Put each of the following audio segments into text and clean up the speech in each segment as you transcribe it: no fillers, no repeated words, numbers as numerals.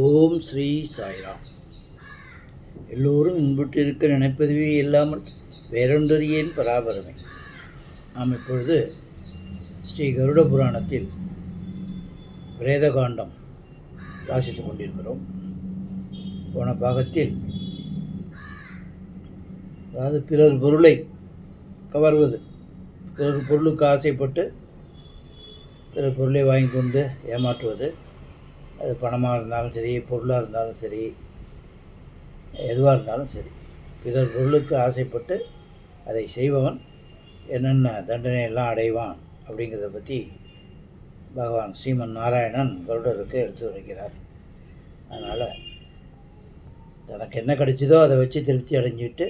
ஓம் ஸ்ரீ சாய்ராம். எல்லோரும் இன்புற்றிருக்க நினைப்பதுவே இல்லாமல் வேறொன்றறியேன் பராபரமே. நாம் இப்பொழுது ஸ்ரீ கருட புராணத்தில் பிரேதகாண்டம் வாசித்து கொண்டிருக்கிறோம். போன பாகத்தில் அதாவது பிறர் பொருளை கவர்வது, பிறர் பொருளுக்கு ஆசைப்பட்டு பிறர் பொருளை வாங்கி கொண்டு ஏமாற்றுவது, அது பணமாக இருந்தாலும் சரி, பொருளாக இருந்தாலும் சரி, எதுவாக இருந்தாலும் சரி, பிறர் பொருளுக்கு ஆசைப்பட்டு அதை செய்பவன் என்னென்ன தண்டனையெல்லாம் அடைவான் அப்படிங்கிறத பற்றி பகவான் ஸ்ரீமன் நாராயணன் கருடருக்கு எடுத்து வைக்கிறார். அதனால் தனக்கு என்ன கிடைச்சதோ அதை வச்சு திருப்தி அடைஞ்சிட்டு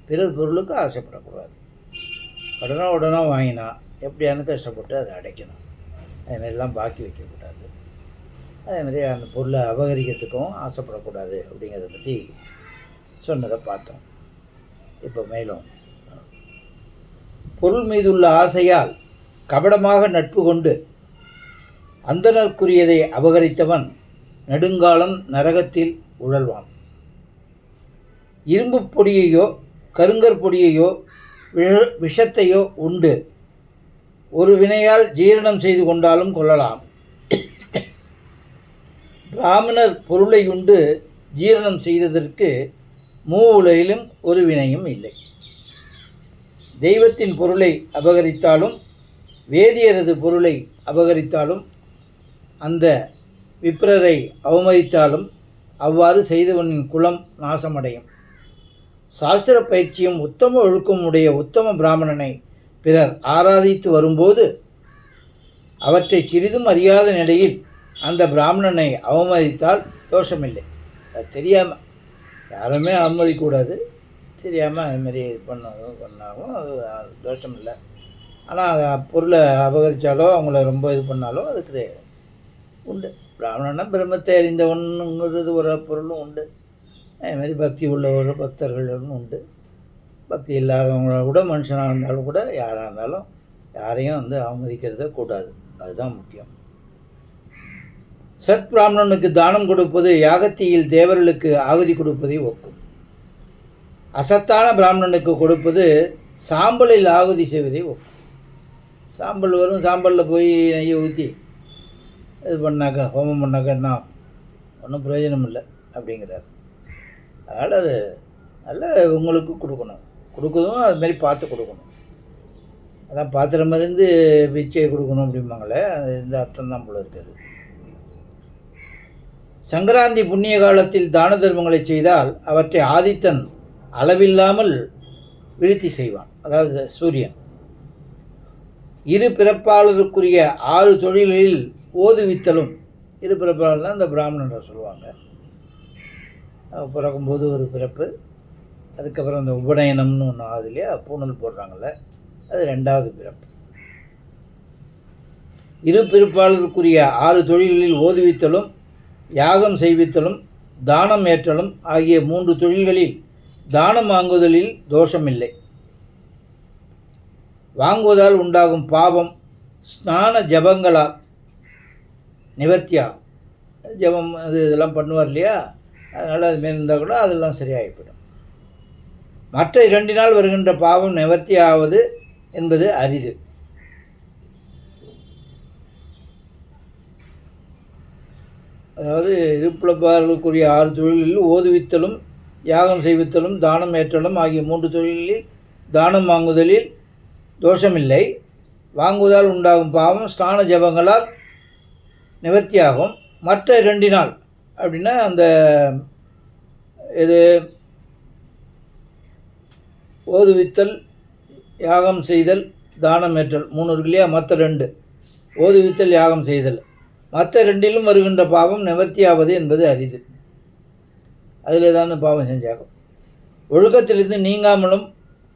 பிறர் பொருளுக்கு ஆசைப்படக்கூடாது. உடனே வாங்கினா எப்படியானு கஷ்டப்பட்டு அதை அடைக்கணும். அதுமாரிலாம் பாக்கி வைக்கக்கூடாது. அதேமாதிரி அந்த பொருளை அபகரிக்கிறதுக்கும் ஆசைப்படக்கூடாது அப்படிங்கிறத பற்றி சொன்னதை பார்த்தோம். இப்போ மேலும் பொருள் மீதுள்ள ஆசையால் கபடமாக நட்பு கொண்டு அந்தனருக்குரியதை அபகரித்தவன் நெடுங்காலம் நரகத்தில் உழல்வான். இரும்பு பொடியையோ கருங்கற் பொடியையோ விஷத்தையோ உண்டு ஒரு வினையால் ஜீரணம் செய்து கொண்டாலும் கொள்ளலாம். பிராமணர் பொருளை உண்டு ஜீரணம் செய்ததற்கு மூவுலகிலும் ஒரு வினையும் இல்லை. தெய்வத்தின் பொருளை அபகரித்தாலும் வேதியரது பொருளை அபகரித்தாலும் அந்த விப்ரரை அவமதித்தாலும் அவ்வாறு செய்தவனின் குலம் நாசமடையும். சாஸ்திர பயிற்சியும் உத்தம ஒழுக்கம் உடைய உத்தம பிராமணனை பிறர் ஆராதித்து வரும்போது அவற்றை சிறிதும் அறியாத நிலையில் அந்த பிராமணனை அவமதித்தால் தோஷமில்லை. அது தெரியாமல் யாருமே அவமதிக்கூடாது. தெரியாமல் அதுமாரி இது பண்ணாலும் அது தோஷம் இல்லை. ஆனால் பொருளை அபகரித்தாலோ அவங்கள ரொம்ப இது பண்ணாலோ அதுக்கு உண்டு. பிராமணனா பிரம்மத்தை அறிந்தவனுங்கிறது ஒரு பொருளும் உண்டு. அதுமாரி பக்தி உள்ள பக்தர்களும் உண்டு. பக்தி இல்லாதவங்கள கூட மனுஷனாக இருந்தாலும் கூட யாராக இருந்தாலும் யாரையும் அவமதிக்கிறத கூடாது. அதுதான் முக்கியம். சத் பிராமணனுக்கு தானம் கொடுப்பது யாகத்தியில் தேவர்களுக்கு ஆகுதி கொடுப்பதை ஒக்கும். அசத்தான பிராமணனுக்கு கொடுப்பது சாம்பலில் ஆகுதி செய்வதை ஒக்கும். சாம்பல் வரும், சாம்பலில் போய் நெய்யை ஊற்றி இது பண்ணாக்கா, ஹோமம் பண்ணாக்கா என்ன ஒன்றும் பிரயோஜனம் இல்லை அப்படிங்கிறார். அதனால் அது நல்ல உங்களுக்கு கொடுக்கணும். அதுமாரி பார்த்து கொடுக்கணும். அதான் பாத்திரம் இருந்து பிச்சை கொடுக்கணும் அப்படிம்பாங்களே, அது இந்த அர்த்தம் தான் போல இருக்குது. சங்கராந்தி புண்ணிய காலத்தில் தான தர்மங்களை செய்தால் அவற்றை ஆதித்தன் அளவில்லாமல் விருத்தி செய்வான். அதாவது சூரியன். இரு பிறப்பாளருக்குரிய 6 தொழில்களில் ஓதுவித்தலும், இரு பிறப்பாளர் தான் இந்த பிராமணர் சொல்லுவாங்க. பிறக்கும்போது ஒரு பிறப்பு, அதுக்கப்புறம் இந்த உபநயனம்னு ஒன்று ஆகுது இல்லையா, பூணல் போடுறாங்கள்ல, அது 2வது பிறப்பு. இரு பிறப்பாளருக்குரிய 6 தொழில்களில் ஓதுவித்தலும் யாகம் செய்வித்தலும் தானம் ஏற்றலும் ஆகிய 3 தொழில்களில் தானம் வாங்குதலில் தோஷமில்லை. வாங்குவதால் உண்டாகும் பாவம் ஸ்நான ஜபங்களால் நிவர்த்தியாகும். ஜபம் இதெல்லாம் பண்ணுவார் இல்லையா, அதனால் அது மேல் இருந்தால் கூட அதெல்லாம் சரியாகிவிடும். மற்ற 2 வருகின்ற பாவம் நிவர்த்தி ஆவது என்பது அரிது. அதாவது இருப்பிழப்பாளர்களுக்குரிய 6 தொழில்களில் ஓதுவித்தலும் யாகம் செய்வித்தலும் தானம் ஏற்றலும் ஆகிய 3 தொழில்களில் தானம் வாங்குதலில் தோஷமில்லை. வாங்குவதால் உண்டாகும் பாவம் ஸ்நான ஜபங்களால் நிவர்த்தியாகும். மற்ற 2 அப்படின்னா அந்த இது ஓதுவித்தல் யாகம் செய்தல் தானம் ஏற்றல் 3 இருக்கு இல்லையா, மற்ற 2 ஓதுவித்தல் யாகம் செய்தல், மற்ற 2 வருகின்ற பாவம் நிவர்த்தியாவது என்பது அரிது. அதில் தான் பாவம் செஞ்சாகும். ஒழுக்கத்திலிருந்து நீங்காமலும்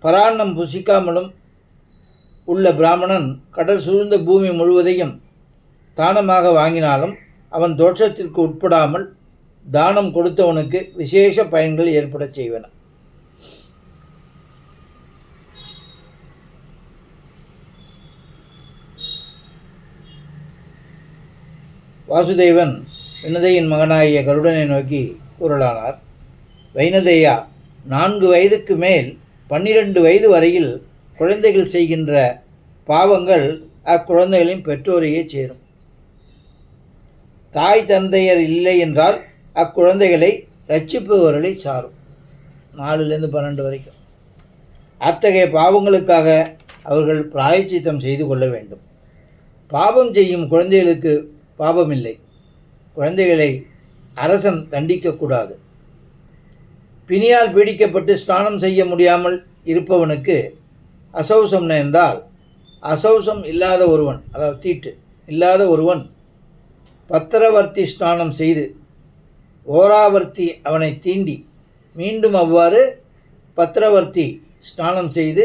பராண்ணம் புசிக்காமலும் உள்ள பிராமணன் கடல் சூழ்ந்த பூமி முழுவதையும் தானமாக வாங்கினாலும் அவன் தோஷத்திற்கு உட்படாமல் தானம் கொடுத்தவனுக்கு விசேஷ பயன்கள் ஏற்பட செய்வன. வாசுதேவன் வினதையின் மகனாகிய கருடனை நோக்கி கூறலானார். வைனதேயா, 4 வயதுக்கு மேல் 12 வயது வரையில் குழந்தைகள் செய்கின்ற பாவங்கள் அக்குழந்தைகளின் பெற்றோரையே சேரும். தாய் தந்தையர் இல்லை என்றால் அக்குழந்தைகளை ரட்சிப்பவர்களை சாரும். 4லேருந்து 12 வரைக்கும். அத்தகைய பாவங்களுக்காக அவர்கள் பிராயச்சித்தம் செய்து கொள்ள வேண்டும். பாவம் செய்யும் குழந்தைகளுக்கு பாவமில்லை. குழந்தைகளை அரசன் தண்டிக்கக்கூடாது. பிணியால் பீடிக்கப்பட்டு ஸ்நானம் செய்ய முடியாமல் இருப்பவனுக்கு அசௌசம் நேர்ந்தால், அசௌசம் இல்லாத ஒருவன், அதாவது தீட்டு இல்லாத ஒருவன் பத்திரவர்த்தி ஸ்நானம் செய்து ஓராவர்த்தி அவனை தீண்டி மீண்டும் அவ்வாறு பத்திரவர்த்தி ஸ்நானம் செய்து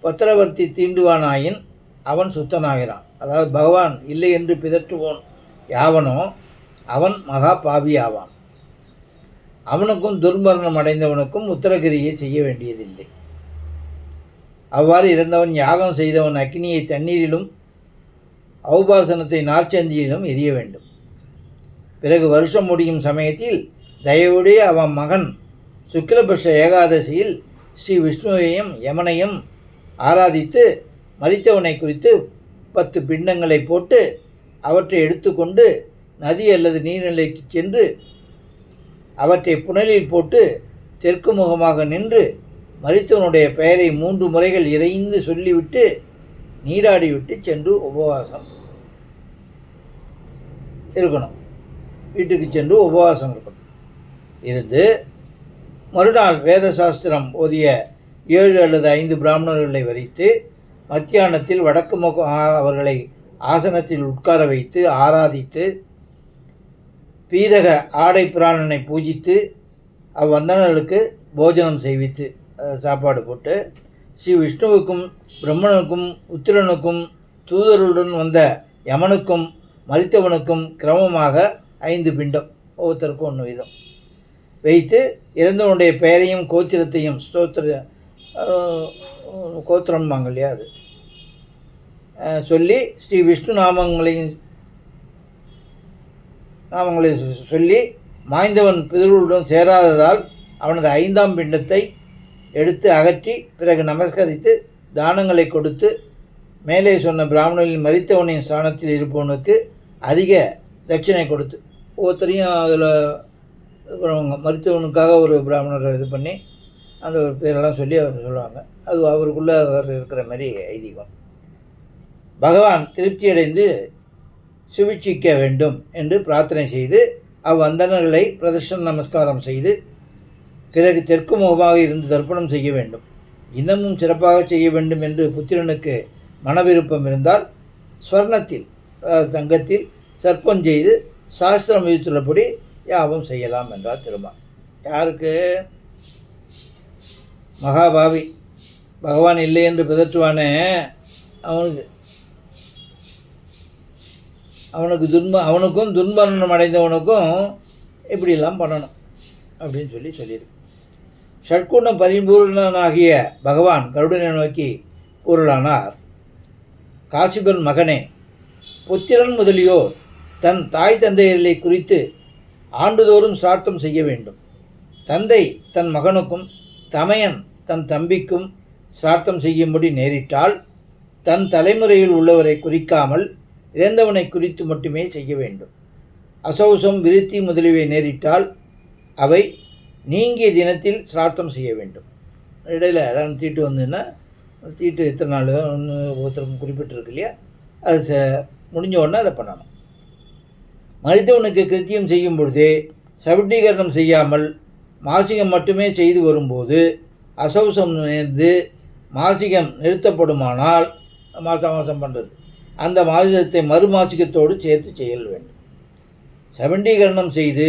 பத்திரவர்த்தி தீண்டுவானாயின் அவன் சுத்தனாகிறான். அதாவது பகவான் இல்லை என்று பிதற்றுவோன் யாவனோ அவன் மகா பாவி ஆவான். அவனுக்கும் துர்மரணம் அடைந்தவனுக்கும் உத்தரகிரியை செய்ய வேண்டியதில்லை. அவ்வாறு இறந்தவன் யாகம் செய்தவன் அக்னியை தண்ணீரிலும் ஔபாசனத்தை நாற்சந்தியிலும் எரிய வேண்டும். பிறகு வருஷம் முடியும் சமயத்தில் தயவுடைய அவன் மகன் சுக்லபட்ச ஏகாதசியில் ஸ்ரீ விஷ்ணுவையும் யமனையும் ஆராதித்து மரித்தவனை குறித்து 10 பிண்டங்களை போட்டு அவற்றை எடுத்துக்கொண்டு நதி அல்லது நீர்நிலைக்கு சென்று அவற்றை புனலில் போட்டு தெற்கு முகமாக நின்று மரித்தவனுடைய பெயரை 3 முறைகள் இறைந்து சொல்லிவிட்டு நீராடிவிட்டு சென்று உபவாசம் இருக்கணும். வீட்டுக்கு சென்று உபவாசம் இருக்கணும். இருந்து மறுநாள் வேத சாஸ்திரம் ஓதிய 7 அல்லது 5 பிராமணர்களை வரித்து மத்தியானத்தில் வடக்கு முகம் அவர்களை ஆசனத்தில் உட்கார வைத்து ஆராதித்து பீதக ஆடை பிராணனை பூஜித்து அவ்வந்தனர்களுக்கு போஜனம் செய்வித்து சாப்பாடு போட்டு ஸ்ரீ விஷ்ணுவுக்கும் பிரம்மனுக்கும் உத்திரனுக்கும் தூதருடன் வந்த யமனுக்கும் மரித்தவனுக்கும் கிரமமாக 5 பிண்டம், ஒவ்வொருத்தருக்கும் 1 வீதம் வைத்து இறந்தவனுடைய பெயரையும் கோத்திரத்தையும் கோத்திரம்பாங்க இல்லையா, அது சொல்லி ஸ்ரீ விஷ்ணு நாமங்களை சொல்லி மாய்ந்தவன் பிதர்களுடன் சேராததால் அவனது 5ஆம் பிண்டத்தை எடுத்து அகற்றி பிறகு நமஸ்கரித்து தானங்களை கொடுத்து மேலே சொன்ன பிராமணர்களின் மரித்தவனின் ஸ்தானத்தில் இருப்பவனுக்கு அதிக தட்சிணை கொடுத்து, ஒவ்வொருத்தரையும் அதில் மருத்துவனுக்காக ஒரு பிராமணரை இது பண்ணி அந்த ஒரு பேரெல்லாம் சொல்லி அவர் சொல்லுவாங்க. அது அவருக்குள்ளே அவர் இருக்கிற மாதிரி ஐதீகம். பகவான் திருப்தியடைந்து சுவிச்சிக்க வேண்டும் என்று பிரார்த்தனை செய்து அவ்வந்தனர்களை பிரதர்ஷன நமஸ்காரம் செய்து பிறகு தெற்கு முகமாக இருந்து தர்ப்பணம் செய்ய வேண்டும். இன்னமும் சிறப்பாக செய்ய வேண்டும் என்று புத்திரனுக்கு மனவிருப்பம் இருந்தால் ஸ்வர்ணத்தில், தங்கத்தில் சர்ப்பம் செய்து சாஸ்திரம் விதித்துள்ளபடி யாவும் செய்யலாம் என்றார் திருமால். யாருக்கு? மகாபாவி, பகவான் இல்லை என்று பிதற்றுவானே அவனுக்கும் துன்பம் அடைந்தவனுக்கும் இப்படியெல்லாம் பண்ணணும் அப்படின்னு சொல்லியிருக்கு. ஷட்குண பரிபூர்ணனாகிய பகவான் கருடனை நோக்கி கூறலானார். காசிபன் மகனே, புத்திரன் முதலியோர் தன் தாய் தந்தையர்களை குறித்து ஆண்டுதோறும் சிரார்த்தம் செய்ய வேண்டும். தந்தை தன் மகனுக்கும் தமையன் தன் தம்பிக்கும் சிரார்த்தம் செய்யும்படி நேரிட்டால் தன் தலைமுறையில் உள்ளவரை குறிக்காமல் இறந்தவனை குறித்து மட்டுமே செய்ய வேண்டும். அசௌசம் விருத்தி முதலியவை நேரிட்டால் அவை நீங்கிய தினத்தில் சிரார்த்தம் செய்ய வேண்டும். இடையில் அதான் தீட்டு வந்ததுன்னா தீட்டு எத்தனை நாள் ஒன்று ஒருத்தருக்கும் குறிப்பிட்டிருக்கு இல்லையா, அது முடிஞ்ச உடனே அதை பண்ணணும். மரித்தவனுக்கு கிருத்தியம் செய்யும் பொழுதே சவிட்டீகரணம் செய்யாமல் மாசிகம் மட்டுமே செய்து வரும்போது அசௌசம் நேர்ந்து மாசிகம் நிறுத்தப்படுமானால், மாதம் பண்ணுறது, அந்த மாசிகத்தை மறுமாசிகத்தோடு சேர்த்து செய்ய வேண்டும். சவிண்டீகரணம் செய்து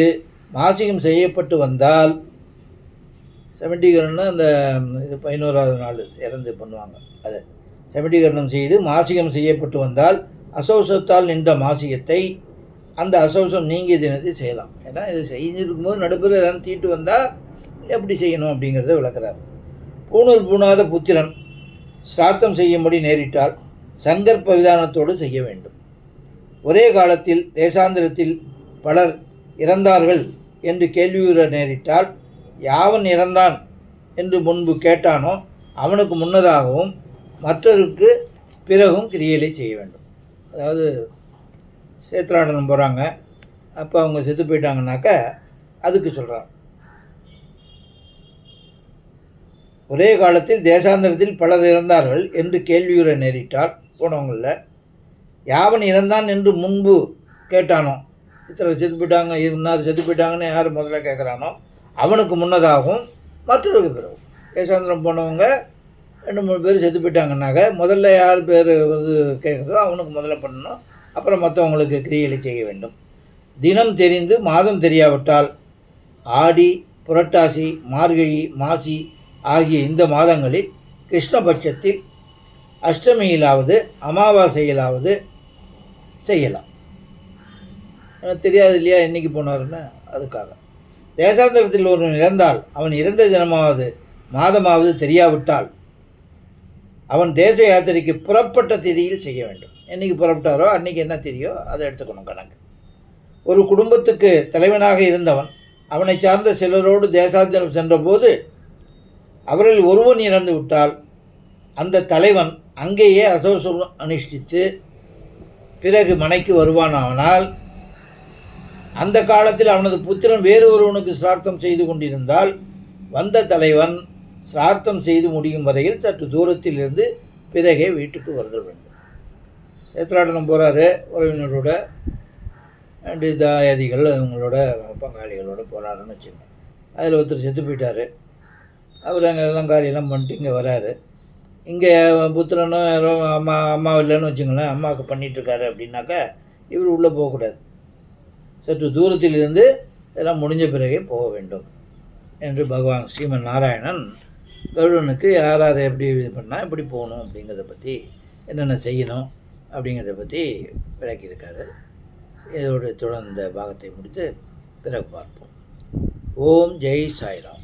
மாசிகம் செய்யப்பட்டு வந்தால், சவிண்டீகரணம் அந்த இது 11ஆவது நாள் இறந்து பண்ணுவாங்க, அது சவிண்டீகரணம் செய்து மாசிகம் செய்யப்பட்டு வந்தால் அசௌசத்தால் நின்ற மாசிகத்தை அந்த அசௌசம் நீங்கிய தினத்தை செய்யலாம். ஏன்னா இது செஞ்சுருக்கும்போது நடுப்புற ஏதாவது தீட்டு வந்தால் எப்படி செய்யணும் அப்படிங்கிறத விளக்குறார். பூணூல் பூணாத புத்திரன் சிரார்த்தம் செய்யும்படி நேரிட்டால் சங்கற்ப விதானத்தோடு செய்ய வேண்டும். ஒரே காலத்தில் தேசாந்திரத்தில் பலர் இறந்தார்கள் என்று கேள்வியுற நேரிட்டால் யாவன் இறந்தான் என்று முன்பு கேட்டானோ அவனுக்கு முன்னதாகவும் மற்றவருக்கு பிறகும் கிரியைகளை செய்ய வேண்டும். அதாவது சேத்ராடனம் போகிறாங்க, அப்போ அவங்க செத்து போயிட்டாங்கன்னாக்கா அதுக்கு சொல்கிறாங்க. ஒரே காலத்தில் தேசாந்திரத்தில் பலர் இறந்தார்கள் என்று கேள்வியுற நேரிட்டால் போனவங்களில் யாவன் இறந்தான் என்று முன்பு கேட்டானோ, இத்தனை செத்து போயிட்டாங்க, இன்னார் செத்து போயிட்டாங்கன்னு யார் முதல்ல கேட்குறானோ அவனுக்கு முன்னதாகவும் மற்றவருக்கு பிறகு. தேசாந்திரம் போனவங்க 2-3 பேர் செத்து போயிட்டாங்கன்னாக்க முதல்ல யார் பேர் வந்து கேட்குறதோ அவனுக்கு முதல்ல பண்ணணும், அப்புறம் மற்றவங்களுக்கு கிரியைகளை செய்ய வேண்டும். தினம் தெரிந்து மாதம் தெரியாவிட்டால் ஆடி, புரட்டாசி, மார்கழி, மாசி ஆகிய இந்த மாதங்களில் கிருஷ்ணபட்சத்தில் அஷ்டமியிலாவது அமாவாசையிலாவது செய்யலாம். எனக்கு தெரியாது இல்லையா என்றைக்கு போனாருன்னு, அதுக்காக. தேசாந்திரத்தில் ஒருவன் இறந்தால் அவன் இறந்த தினமாவது மாதமாவது தெரியாவிட்டால் அவன் தேச யாத்திரைக்கு புறப்பட்ட திதியில் செய்ய வேண்டும். என்றைக்கு புறப்பட்டாரோ அன்றைக்கி என்ன திதியோ அதை எடுத்துக்கணும் கணக்கு. ஒரு குடும்பத்துக்கு தலைவனாக இருந்தவன் அவனை சார்ந்த சிலரோடு தேசாந்திரம் சென்றபோது அவரில் ஒருவன் இறந்து விட்டால் அந்த தலைவன் அங்கேயே அசௌசம் அனுஷ்டித்து பிறகு மனைக்கு வருவானானால் அந்த காலத்தில் அவனது புத்திரன் வேறு ஒருவனுக்கு சிரார்த்தம் செய்து கொண்டிருந்தால் வந்த தலைவன் சிரார்த்தம் செய்து முடியும் வரையில் சற்று தூரத்தில் இருந்து பிறகே வீட்டுக்கு வருதல் வேண்டும். சேத்ராடனம் போகிறாரு உறவினரோட, ரெண்டு தாயாதிகள் அவங்களோட பங்காளிகளோட போகிறாருன்னு வச்சுக்கோங்க. அதில் ஒருத்தர் செத்து போயிட்டார். அவர் அங்கே எல்லாம் காரியெல்லாம் பண்ணிட்டு இங்கே வராரு. இங்கே புத்திரனும் யாரோ அம்மா இல்லைன்னு வச்சுங்களேன், அம்மாவுக்கு பண்ணிகிட்ருக்காரு அப்படின்னாக்கா இவர் உள்ளே போகக்கூடாது. சற்று தூரத்தில் இருந்து இதெல்லாம் முடிஞ்ச பிறகே போக வேண்டும் என்று பகவான் ஸ்ரீமன் நாராயணன் கருடனுக்கு யார் யாரை எப்படி இது பண்ணால் எப்படி போகணும் அப்படிங்கிறத பற்றி, என்னென்ன செய்யணும் அப்படிங்கிறத பற்றி விளக்கியிருக்காரு. இதோடு தொடர்ந்த பாகத்தை முடித்து பிறகு பார்ப்போம். ஓம் ஜெய் சாய்ராம்.